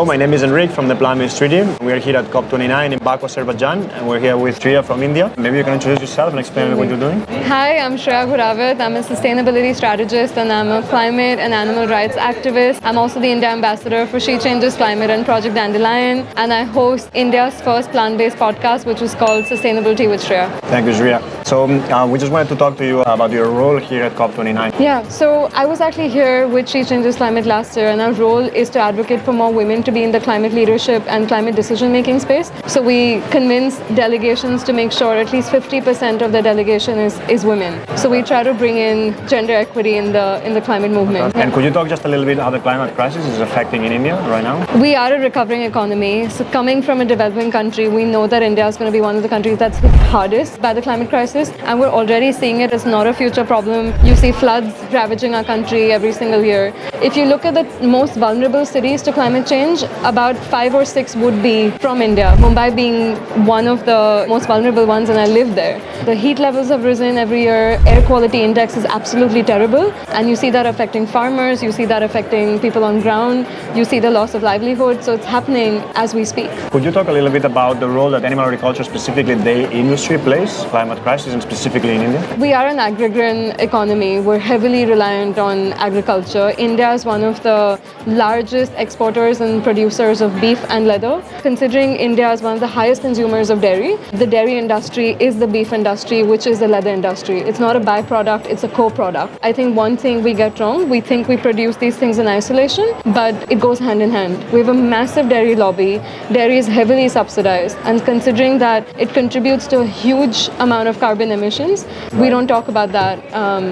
Hello, my name is Enrique from the Plant-Based Treaty. We are here at COP29 in Baku, Azerbaijan, and we're here with Shreya from India. Maybe you can introduce yourself and explain what you're doing. Hi, I'm Shreya Godhawat. I'm a sustainability strategist and I'm a climate and animal rights activist. I'm also the India ambassador for She Changes Climate and Project Dandelion, and I host India's first plant-based podcast, which is called Sustainability with Shreya. Thank you, Shreya. So we just wanted to talk to you about your role here at COP29. Yeah, so I was actually here with She Changes Climate last year, and our role is to advocate for more women to be in the climate leadership and climate decision-making space. So we convince delegations to make sure at least 50% of the delegation is women. So we try to bring in gender equity in the climate movement. And could you talk just a little bit how the climate crisis is affecting in India right now? We are a recovering economy. So coming from a developing country, we know that India is going to be one of the countries that's hit hardest by the climate crisis. And we're already seeing it as not a future problem. You see floods ravaging our country every single year. If you look at the most vulnerable cities to climate change, about 5 or 6 would be from India. Mumbai being one of the most vulnerable ones, and I live there. The heat levels have risen every year. Air quality index is absolutely terrible. And you see that affecting farmers. You see that affecting people on ground. You see the loss of livelihood. So it's happening as we speak. Could you talk a little bit about the role that animal agriculture, specifically the industry, plays, climate crisis, and specifically in India? We are an agrarian economy. We're heavily reliant on agriculture. India is one of the largest exporters and producers of beef and leather. Considering India is one of the highest consumers of dairy, the dairy industry is the beef industry, which is the leather industry. It's not a byproduct, it's a co-product. I think one thing we get wrong, we think we produce these things in isolation, but it goes hand in hand. We have a massive dairy lobby. Dairy is heavily subsidized, and considering that it contributes to a huge amount of carbon emissions, we don't talk about that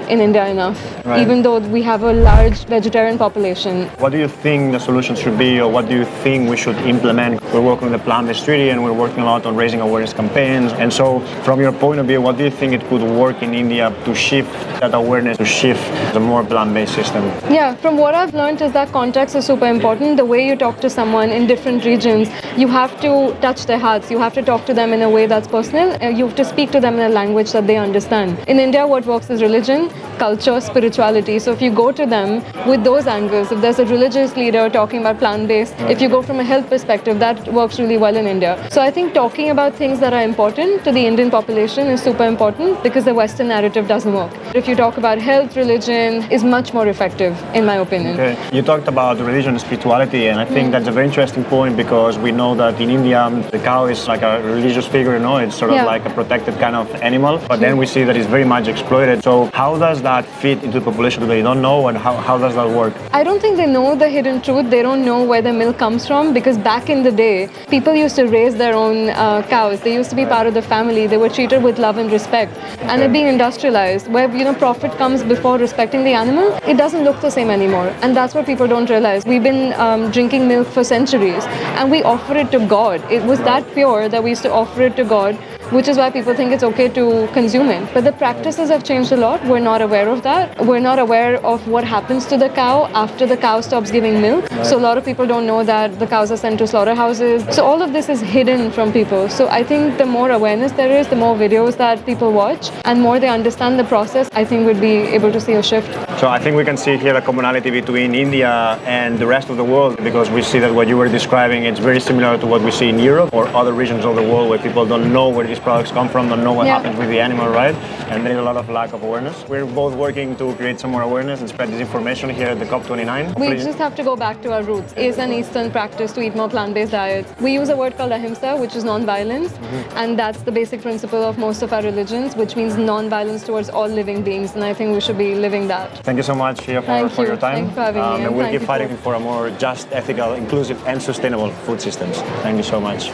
in India enough, even though we have a large vegetarian population. What do you think the solution should be, or what do you think we should implement? We're working with the Plant-Based Treaty, and we're working a lot on raising awareness campaigns. And so, from your point of view, what do you think it could work in India to shift that awareness, to shift the more plant-based system? Yeah, from what I've learned is that context is super important. The way you talk to someone in different regions, you have to touch their hearts. You have to talk to them in a way that's personal. You have to speak to them in a language that they understand. In India, what works is religion, culture, spirituality. So if you go to them with those angles, if there's a religious leader talking about plant-based, if you go from a health perspective, that works really well in India. So I think talking about things that are important to the Indian population is super important because the Western narrative doesn't work. If you talk about health, religion is much more effective, in my opinion. Okay. You talked about religion and spirituality, and I think that's a very interesting point because we know that in India, the cow is like a religious figure, you know, it's sort of like a protected kind of animal, but then we see that it's very much exploited. So how does that fit into the population? Do they don't know, and how does that work? I don't think they know the hidden truth. They don't know where the milk comes from, because back in the day, people used to raise their own cows. They used to be part of the family. They were treated with love and respect. And they're being industrialized, where, you know, profit comes before respecting the animal. It doesn't look the same anymore. And that's what people don't realize. We've been drinking milk for centuries, and we offer it to God. It was that pure that we used to offer it to God, which is why people think it's okay to consume it. But the practices have changed a lot. We're not aware of that. We're not aware of what happens to the cow after the cow stops giving milk. So a lot of people don't know that the cows are sent to slaughterhouses. So all of this is hidden from people. So I think the more awareness there is, the more videos that people watch, and more they understand the process, I think we'd be able to see a shift. So I think we can see here a commonality between India and the rest of the world, because we see that what you were describing, it's very similar to what we see in Europe or other regions of the world where people don't know where these products come from, don't know what happens with the animal, right? And there is a lot of lack of awareness. We're both working to create some more awareness and spread this information here at the COP29. We just have to go back to our roots. It's an Eastern practice to eat more plant-based diets. We use a word called ahimsa, which is non-violence, and that's the basic principle of most of our religions, which means non-violence towards all living beings, and I think we should be living that. Thank you so much, Shreya, for your time. Thank you for having me. And we'll keep fighting for a more just, ethical, inclusive, and sustainable food systems. Thank you so much.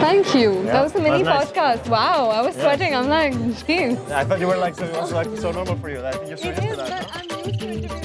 Thank you. Yeah, that was a mini nice. podcast. Wow, I was sweating. I'm like, geez. I thought you were like so normal for you. I think you're so used to that. I'm used to it.